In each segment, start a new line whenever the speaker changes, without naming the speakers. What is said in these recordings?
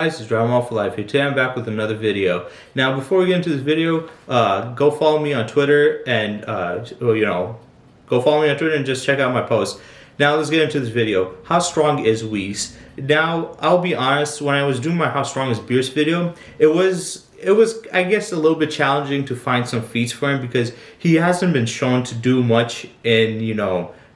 Guys, it's Drama for Life here. Today I'm back with another video. Now, before we get into this video, go follow me on Twitter and go follow me on Twitter and just check out my posts. Now let's get into this video. How strong is Whis? Now, I'll be honest. When I was doing my How Strong Is Whis video, it was I guess a little bit challenging to find some feats for him because he hasn't been shown to do much in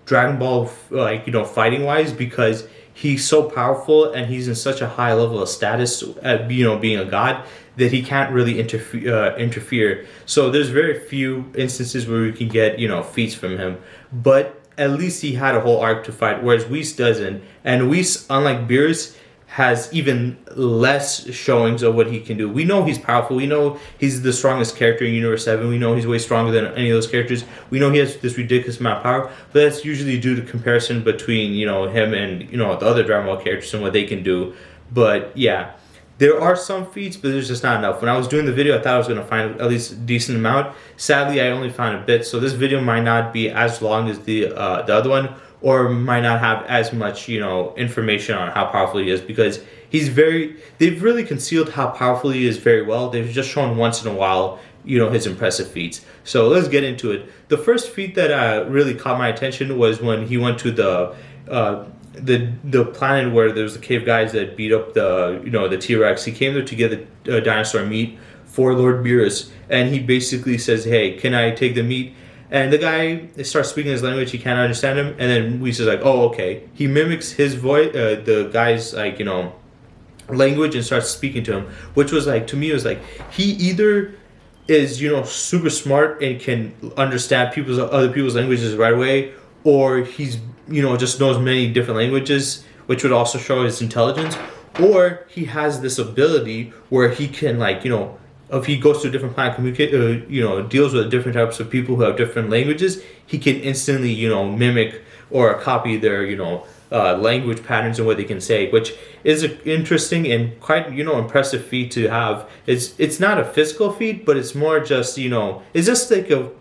Dragon Ball fighting wise because he's so powerful and he's in such a high level of status at being a god that he can't really interfere. So there's very few instances where we can get feats from him, but at least he had a whole arc to fight, whereas Whis doesn't. And Whis, unlike Beerus, has even less showings of what he can do. We know he's powerful. We know he's the strongest character in Universe 7. We know he's way stronger than any of those characters. We know he has this ridiculous amount of power, but that's usually due to comparison between him and the other Dragon Ball characters and what they can do. But yeah, there are some feats, but there's just not enough. When I was doing the video, I thought I was going to find at least a decent amount. Sadly, I only found a bit, so this video might not be as long as the other one, or might not have as much, information on how powerful he is, because they've really concealed how powerful he is very well. They've just shown once in a while, his impressive feats. So let's get into it. The first feat that really caught my attention was when he went to the planet where there was the cave guys that beat up the T-Rex. He came there to get the dinosaur meat for Lord Beerus, and he basically says, "Hey, can I take the meat?" And the guy starts speaking his language. He can't understand him. And then Whis is like, "Oh, okay." He mimics his voice, the guy's language, and starts speaking to him. Which was to me, it was he either is super smart and can understand other people's languages right away, or he's just knows many different languages, which would also show his intelligence, or he has this ability where he can if he goes to a different planet, communicate, deals with different types of people who have different languages, he can instantly, mimic or copy their, language patterns and what they can say, which is an interesting and quite, impressive feat to have. It's not a physical feat, but it's more just, it's just like a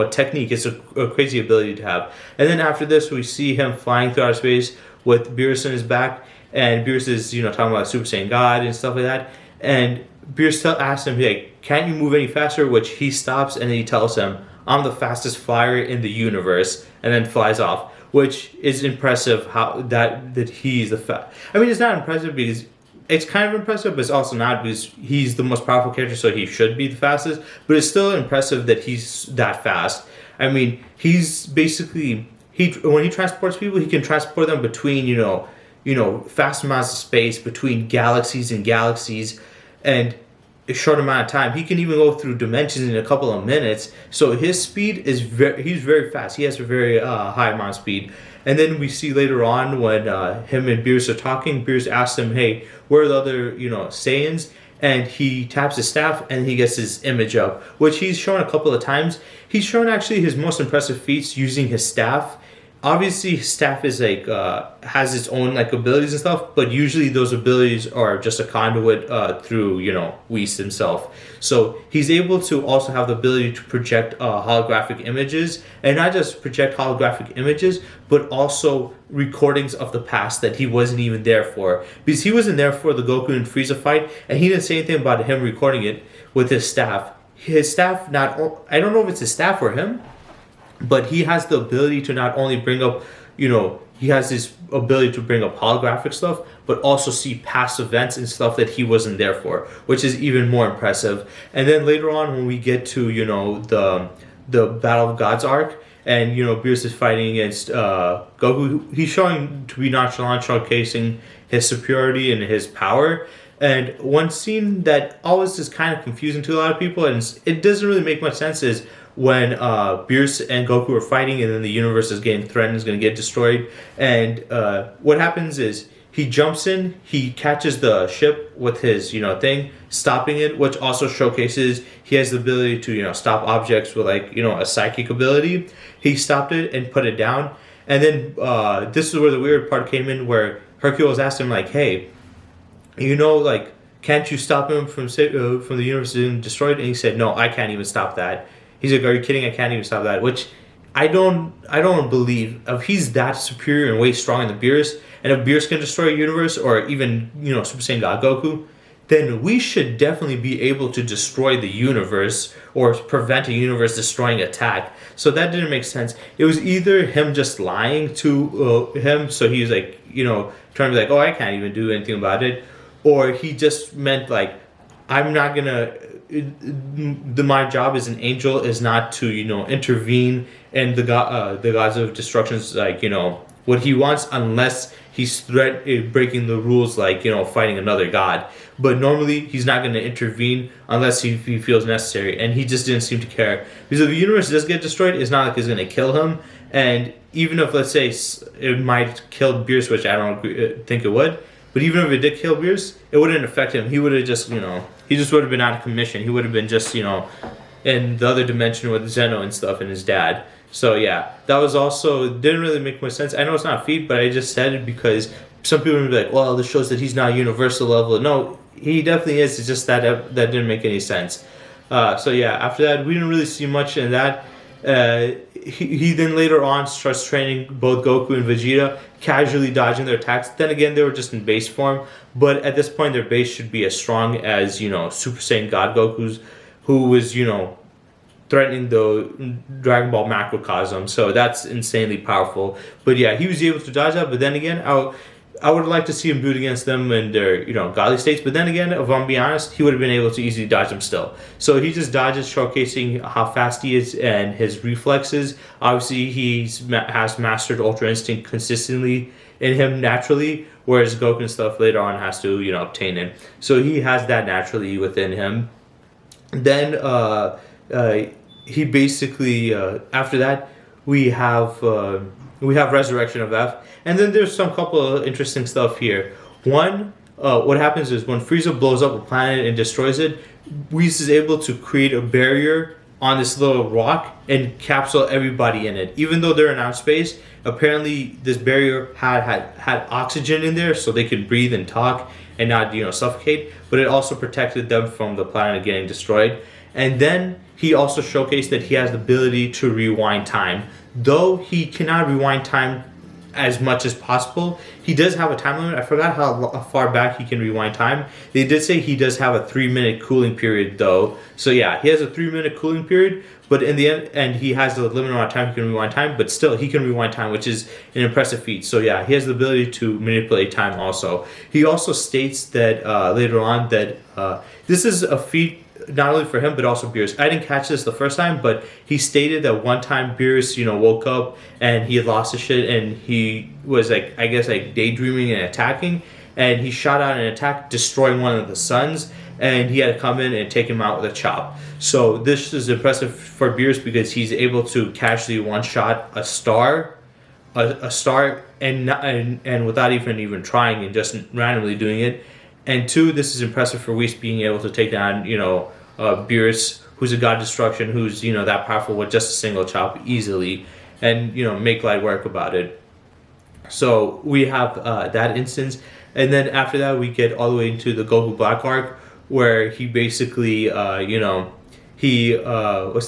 technique. It's a crazy ability to have. And then after this, we see him flying through outer space with Beerus on his back, and Beerus is, talking about Super Saiyan God and stuff like that. And Beerus asks him, "Hey, can't you move any faster?" Which he stops, and then he tells him, "I'm the fastest flyer in the universe," and then flies off. Which is impressive. How that he's I mean, it's not impressive because it's kind of impressive, but it's also not because he's the most powerful character, so he should be the fastest. But it's still impressive that he's that fast. I mean, he's basically when he transports people, he can transport them between vast amounts of space, between galaxies and galaxies, and a short amount of time. He can even go through dimensions in a couple of minutes. So his speed is he's very fast. He has a very high amount of speed. And then we see later on when him and Beerus are talking, Beerus asks him, "Hey, where are the other Saiyans?" And he taps his staff and he gets his image up, which he's shown a couple of times. He's shown actually his most impressive feats using his staff. Obviously, his staff is has its own abilities and stuff, but usually those abilities are just a conduit through Whis himself. So he's able to also have the ability to project holographic images, and not just project holographic images, but also recordings of the past that he wasn't even there for, because he wasn't there for the Goku and Frieza fight, and he didn't say anything about him recording it with his staff. His staff, I don't know if it's his staff or him, but he has the ability to not only bring up, he has this ability to bring up holographic stuff, but also see past events and stuff that he wasn't there for, which is even more impressive. And then later on, when we get to, the Battle of Gods arc, and, Beerus is fighting against Goku, he's showing to be nonchalant, showcasing his superiority and his power. And one scene that always is kind of confusing to a lot of people, and it doesn't really make much sense, is when Beerus and Goku are fighting, and then the universe is getting threatened, is going to get destroyed. And what happens is he jumps in, he catches the ship with his thing, stopping it, which also showcases he has the ability to stop objects with a psychic ability. He stopped it and put it down. And then this is where the weird part came in, where Hercules asked him "Hey, can't you stop him from the universe being destroyed?" And he said, "No, I can't even stop that." He's like, "Are you kidding? I can't even stop that." Which I don't believe if he's that superior and way stronger than Beerus, and if Beerus can destroy a universe, or even Super Saiyan God Goku, then we should definitely be able to destroy the universe or prevent a universe destroying attack. So that didn't make sense. It was either him just lying to him, so he was like, trying to be like, oh, I can't even do anything about it, or he just meant like, I'm not gonna. My job as an angel is not to intervene in the gods of destruction's like what he wants, unless he's breaking the rules, like fighting another god. But normally he's not going to intervene unless he feels necessary, and he just didn't seem to care, because if the universe does get destroyed, it's not like it's going to kill him. And even if, let's say, it might kill Beerus, which I don't think it would, but even if it did kill Beerus, it wouldn't affect him. He would have just he just would have been out of commission. He would have been just in the other dimension with Zeno and stuff and his dad. So yeah, that was also didn't really make much sense. I know it's not a feat, but I just said it because some people would be like, well, this shows that he's not universal level. No, he definitely is. It's just that didn't make any sense. So yeah, after that, we didn't really see much in that. He then later on starts training both Goku and Vegeta, casually dodging their attacks. Then again, they were just in base form, but at this point, their base should be as strong as Super Saiyan God Goku's, who was threatening the Dragon Ball macrocosm. So that's insanely powerful. But yeah, he was able to dodge that. But then again, I would like to see him boot against them in their godly states. But then again, if I'm being honest, he would have been able to easily dodge them still. So he just dodges, showcasing how fast he is and his reflexes. Obviously, he has mastered Ultra Instinct consistently in him naturally, whereas Goku and stuff later on has to obtain it. So he has that naturally within him. Then he basically after that we have Resurrection of F, and then there's some couple of interesting stuff here. One, what happens is when Frieza blows up a planet and destroys it, Whis is able to create a barrier on this little rock and capsule everybody in it. Even though they're in outer space, apparently this barrier had oxygen in there, so they could breathe and talk and not suffocate. But it also protected them from the planet getting destroyed. And then he also showcased that he has the ability to rewind time. Though he cannot rewind time as much as possible, he does have a time limit. I forgot how far back he can rewind time. They did say he does have a 3-minute cooling period though. So yeah, he has a 3-minute cooling period, but in the end, and he has the limited amount of time he can rewind time, but still he can rewind time, which is an impressive feat. So yeah, he has the ability to manipulate time also. He also states that later on that this is a feat not only for him but also Beerus. I didn't catch this the first time, but he stated that one time Beerus, woke up and he had lost his shit and he was like, I guess, like daydreaming and attacking, and he shot out an attack, destroying one of the suns, and he had to come in and take him out with a chop. So this is impressive for Beerus because he's able to casually one-shot a star, and without even trying and just randomly doing it. And two, this is impressive for Whis being able to take down, Beerus, who's a god destruction, who's, that powerful with just a single chop easily, and, make light work about it. So we have that instance. And then after that, we get all the way into the Goku Black Arc, where he basically, what's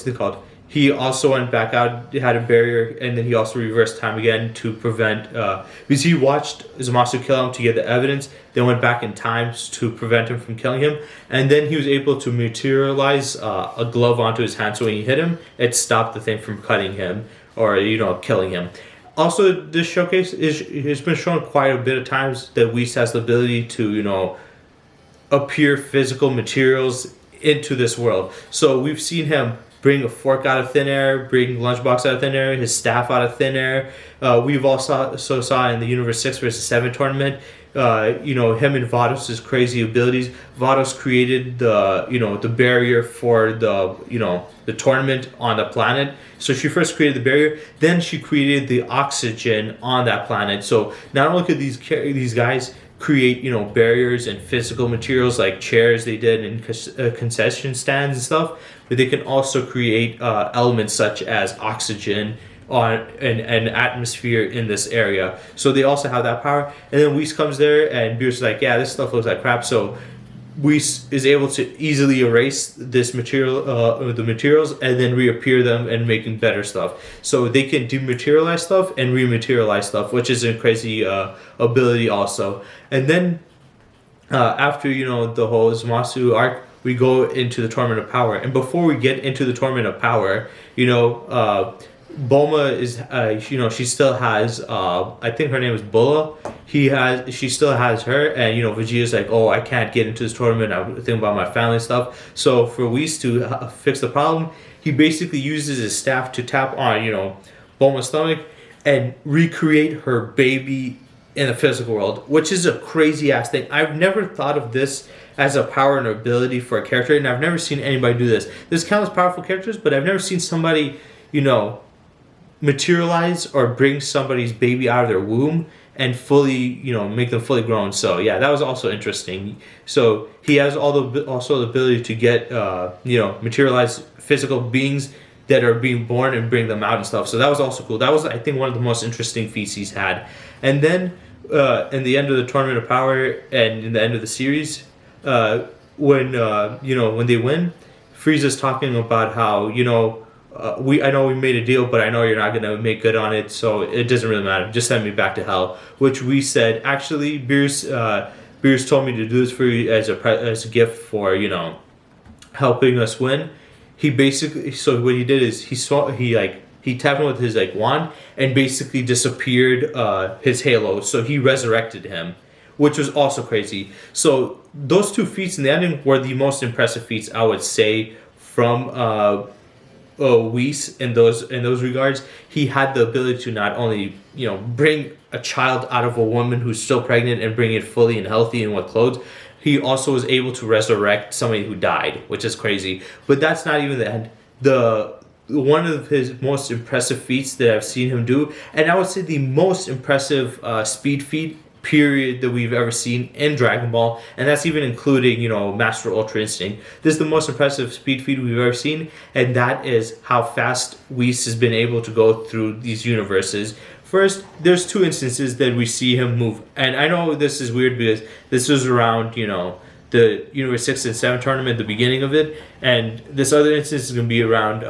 it called? He also went back out, had a barrier, and then he also reversed time again to prevent, because he watched Zamasu kill him to get the evidence, then went back in time to prevent him from killing him, and then he was able to materialize a glove onto his hand, so when he hit him, it stopped the thing from cutting him, or, killing him. Also, this showcase has been shown quite a bit of times that Whis has the ability to, appear physical materials into this world. So we've seen him bring a fork out of thin air, bring lunchbox out of thin air, his staff out of thin air. We've also saw in the Universe 6 vs. 7 tournament, him and Vados' crazy abilities. Vados created the barrier for the tournament on the planet. So she first created the barrier, then she created the oxygen on that planet. So not only could these guys create barriers and physical materials like chairs they did and concession stands and stuff, but they can also create elements such as oxygen on an atmosphere in this area. So they also have that power. And then Whis comes there and Beerus is like, yeah, this stuff looks like crap. So Whis is able to easily erase this material, the materials, and then reappear them and making better stuff. So they can dematerialize stuff and rematerialize stuff, which is a crazy ability also. And then after the whole Zamasu arc, we go into the Tournament of Power. And before we get into the Tournament of Power, Bulma is, she still has, I think her name is Bulla. She still has her, and Vegeta's like, oh, I can't get into this tournament. I'm thinking about my family stuff. So for Whis to fix the problem, he basically uses his staff to tap on, Bulma's stomach and recreate her baby in the physical world, which is a crazy ass thing. I've never thought of this as a power and ability for a character, and I've never seen anybody do this. There's countless powerful characters, but I've never seen somebody, materialize or bring somebody's baby out of their womb and fully, make them fully grown. So yeah, that was also interesting. So he has also the ability to get, materialize physical beings that are being born and bring them out and stuff. So that was also cool. That was, I think, one of the most interesting feats he's had. And then in the end of the Tournament of Power and in the end of the series, when they win, Frieza's talking about how, I know we made a deal, but I know you're not going to make good on it, so it doesn't really matter. Just send me back to hell. Which we said, actually, Beerus told me to do this for you as a gift for, helping us win. He basically, so what he did is he tapped him with his wand and basically disappeared his halo. So he resurrected him, which was also crazy. So those two feats in the ending were the most impressive feats, I would say, from Whis in those regards. He had the ability to not only bring a child out of a woman who's still pregnant and bring it fully and healthy and with clothes. He also was able to resurrect somebody who died, which is crazy. But that's not even the end. One of his most impressive feats that I've seen him do, and I would say the most impressive speed feat period that we've ever seen in Dragon Ball, and that's even including Master Ultra Instinct. This is the most impressive speed feat we've ever seen, and that is how fast Whis has been able to go through these universes. First, there's two instances that we see him move, and I know this is weird because this was around the Universe 6 and 7 tournament, the beginning of it, and this other instance is going to be around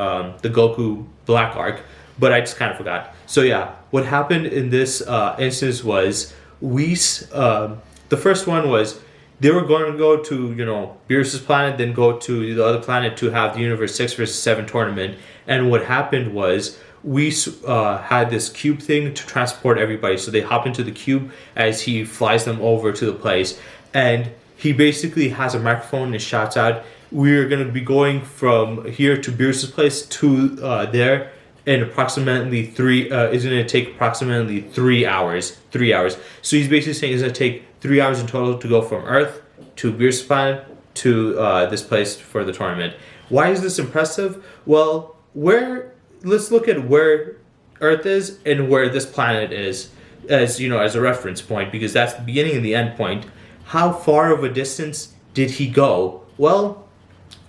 the Goku Black Arc, but I just kind of forgot. So yeah, what happened in this instance was Whis, the first one was they were going to go to Beerus' planet, then go to the other planet to have the Universe 6 versus 7 tournament. And what happened was Whis had this cube thing to transport everybody, so they hop into the cube as he flies them over to the place, and he basically has a microphone and shouts out, "We're going to be going from here to Beerus' place to there in approximately is going to take approximately 3 hours. 3 hours. So he's basically saying it's going to take 3 hours in total to go from Earth to Beerus' planet to this place for the tournament. Why is this impressive? Well, let's look at where Earth is and where this planet is as a reference point, because that's the beginning and the end point. How far of a distance did he go? Well,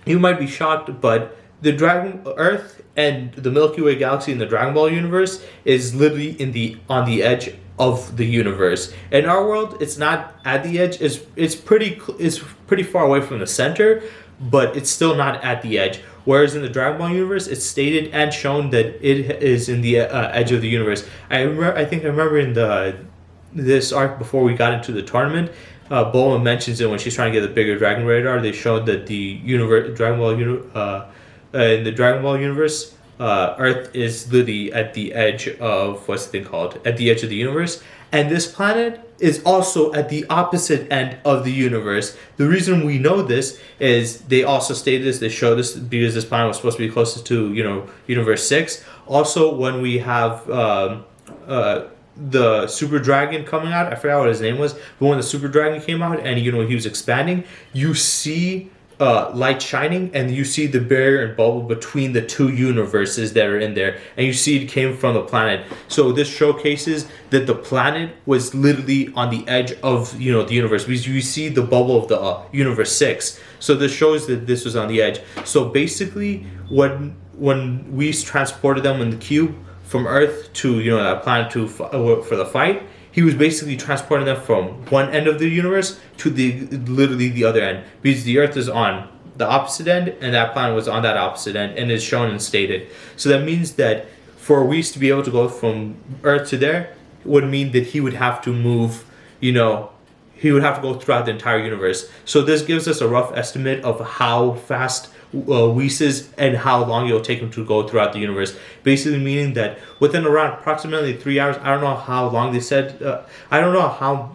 you might be shocked, but the Earth and the Milky Way galaxy in the Dragon Ball universe is literally on the edge of the universe. In our world, it's not at the edge. It's pretty far away from the center, but it's still not at the edge. Whereas in the Dragon Ball universe, it's stated and shown that it is in the edge of the universe. I remember in this arc before we got into the tournament, Bulma mentions it when she's trying to get the bigger Dragon Radar. They showed that in the Dragon Ball universe, Earth is literally at the edge of at the edge of the universe, and this planet is also at the opposite end of the universe. The reason we know this is they also stated this. They showed this because this planet was supposed to be closest to Universe 6. Also, when we have the Super Dragon coming out, I forgot what his name was, but when the Super Dragon came out and he was expanding, you see light shining, and you see the barrier and bubble between the two universes that are in there, and you see it came from the planet. So this showcases that the planet was literally on the edge of the universe, because you see the bubble of the Universe 6. So this shows that this was on the edge. So basically, when we transported them in the cube from Earth to that planet for the fight, he was basically transporting them from one end of the universe to literally the other end, because the Earth is on the opposite end and that planet was on that opposite end, and is shown and stated. So that means that for Whis to be able to go from Earth to there would mean that he would have to move, he would have to go throughout the entire universe. So this gives us a rough estimate of how fast Whis is and how long it will take him to go throughout the universe. Basically meaning that within around approximately 3 hours, I don't know how long they said, I don't know how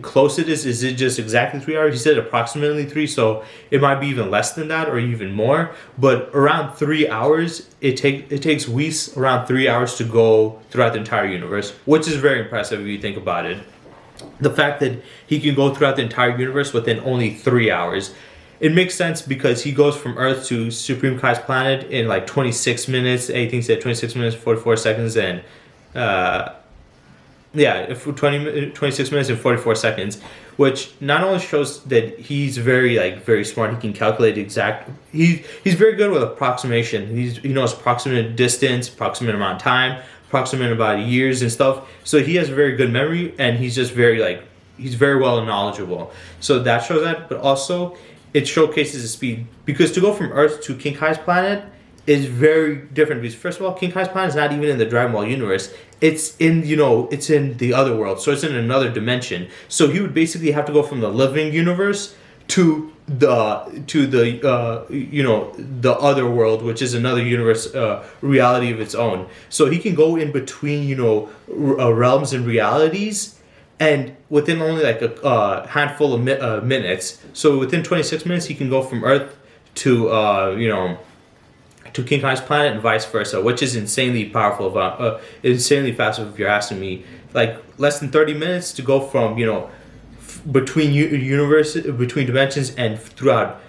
close it is. Is it just exactly 3 hours? He said approximately 3, so it might be even less than that or even more. But around 3 hours, it takes Whis around 3 hours to go throughout the entire universe, which is very impressive if you think about it. The fact that he can go throughout the entire universe within only 3 hours. It makes sense because he goes from Earth to Supreme Kai's planet in like 26 minutes. I think he said 26 minutes, 44 seconds, and 26 minutes and 44 seconds, which not only shows that he's very smart. He can calculate exact. He's very good with approximation. He knows approximate distance, approximate amount of time, approximate about years and stuff. So he has a very good memory, and he's just he's very well knowledgeable. So that shows that, but also it showcases his speed, because to go from Earth to King Kai's planet is very different, because first of all, King Kai's planet is not even in the Dragon Ball universe. It's in it's in the other world, so it's in another dimension. So he would basically have to go from the living universe to the the other world, which is another universe, reality of its own. So he can go in between realms and realities, and within only like a handful of minutes. So within 26 minutes, he can go from Earth to to King Kai's planet and vice versa, which is insanely powerful, insanely fast if you're asking me. Like less than 30 minutes to go from between universes, between dimensions, and throughout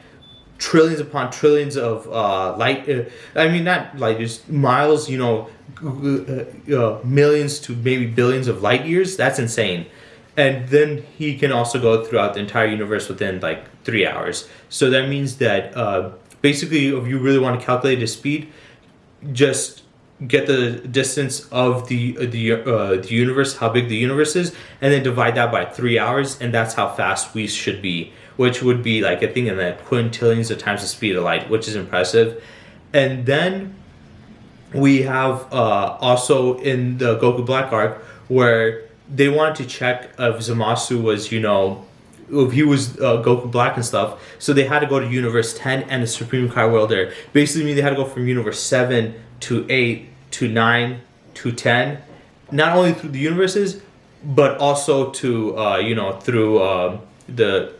trillions upon trillions of light. I mean, not light years, miles. Millions to maybe billions of light years. That's insane. And then he can also go throughout the entire universe within like 3 hours. So that means that basically, if you really want to calculate his speed, just get the distance of the universe, how big the universe is, and then divide that by 3 hours, and that's how fast Whis should be, which would be like, I think, in the quintillions of times the speed of light, which is impressive. And then we have also in the Goku Black Arc, where they wanted to check if Zamasu was, if he was Goku Black and stuff. So they had to go to Universe 10 and the Supreme Kai world there. Basically, they had to go from Universe 7 to 8 to 9 to 10, not only through the universes, but also to through the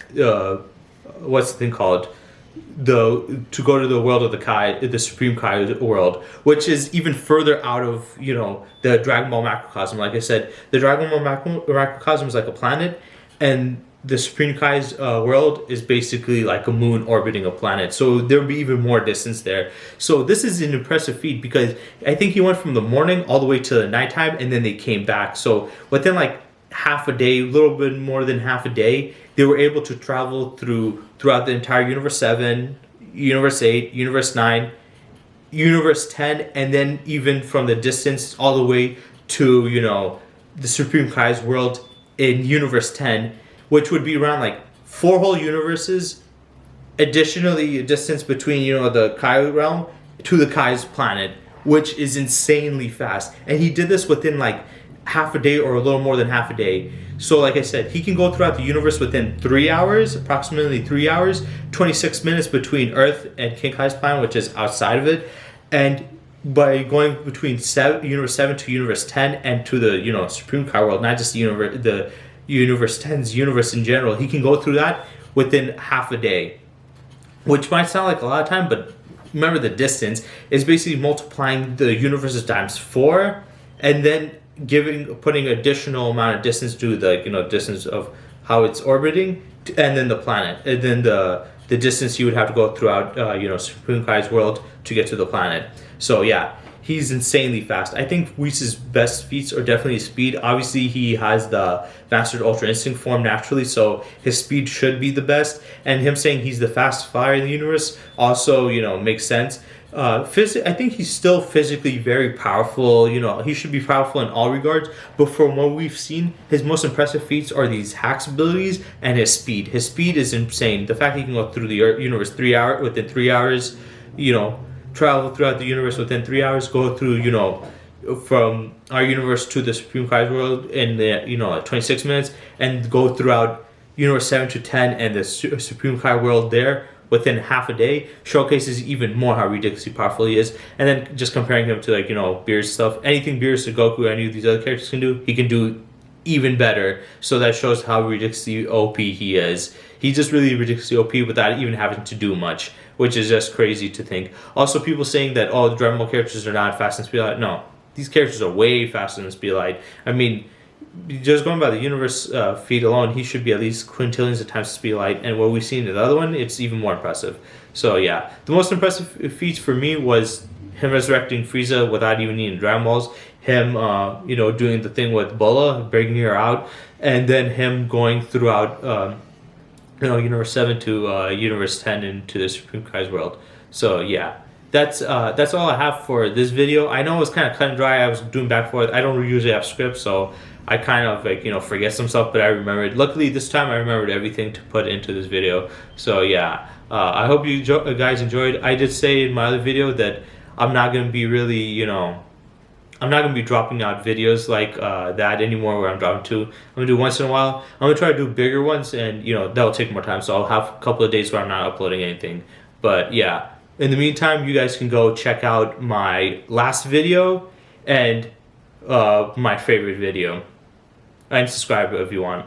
what's the thing called, to go to the world of the Kai, the Supreme Kai world, which is even further out of the Dragon Ball macrocosm. Like I said, the Dragon Ball macrocosm is like a planet, and the Supreme Kai's world is basically like a moon orbiting a planet. So there'll be even more distance there. So this is an impressive feat, because I think he went from the morning all the way to the nighttime, and then they came back. So within like half a day, a little bit more than half a day, they were able to travel throughout the entire Universe 7, Universe 8, Universe 9, Universe 10, and then even from the distance all the way to the Supreme Kai's world in Universe 10, which would be around like 4 whole universes. Additionally, a distance between the Kai realm to the Kai's planet, which is insanely fast. And he did this within like half a day or a little more than half a day. So like I said, he can go throughout the universe within 3 hours, approximately 3 hours, 26 minutes between Earth and King Kai's planet, which is outside of it. And by going between Universe 7 to Universe 10 and to the Supreme Kai world, not just the Universe 10's universe in general, he can go through that within half a day, which might sound like a lot of time, but remember, the distance is basically multiplying the universes times 4, and then putting additional amount of distance to the distance of how it's orbiting, and then the planet, and then the distance you would have to go throughout Supreme Kai's world to get to the planet. So yeah, he's insanely fast. I think Whis' best feats are definitely his speed. Obviously, he has the Mastered Ultra Instinct form naturally, so his speed should be the best. And him saying he's the fastest flyer in the universe also, makes sense, I think he's still physically very powerful. You know, he should be powerful in all regards. But from what we've seen, his most impressive feats are these hacks abilities and his speed. His speed is insane. The fact he can go through the universe within 3 hours. You know, travel throughout the universe within 3 hours. Go through, you know, from our universe to the Supreme Kai's world in the, you know, like 26 minutes, and go throughout universe 7 to 10 and the Supreme Kai world there within half a day showcases even more how ridiculously powerful he is. And then just comparing him to, like, you know, Beerus stuff, anything Beerus or Goku, any of these other characters can do, he can do even better. So that shows how ridiculously OP he is. He's just really ridiculously OP without even having to do much, which is just crazy to think. Also, people saying that, oh, the Dragon Ball characters are not fast in speed light. No, these characters are way faster than speed light. I mean, just going by the universe feed alone, he should be at least quintillions of times the speed of light. And what we've seen in the other one, it's even more impressive. So yeah, the most impressive feats for me was him resurrecting Frieza without even needing Dragon Balls. Him, you know, doing the thing with Bola, breaking her out, and then him going throughout, you know, Universe 7 to Universe 10 into the Supreme Kai's world. So yeah. That's all I have for this video. I know it was kind of cut and dry. I was doing back and forth. I don't usually have scripts, so I kind of, like, you know, forget some stuff, but I remembered. Luckily, this time I remembered everything to put into this video. So yeah, I hope you guys enjoyed. I did say in my other video that I'm not going to be really, you know, I'm not going to be dropping out videos like that anymore, where I'm dropping two. I'm going to do once in a while. I'm going to try to do bigger ones, and, you know, that'll take more time. So I'll have a couple of days where I'm not uploading anything. But yeah. In the meantime, you guys can go check out my last video and my favorite video. And subscribe if you want.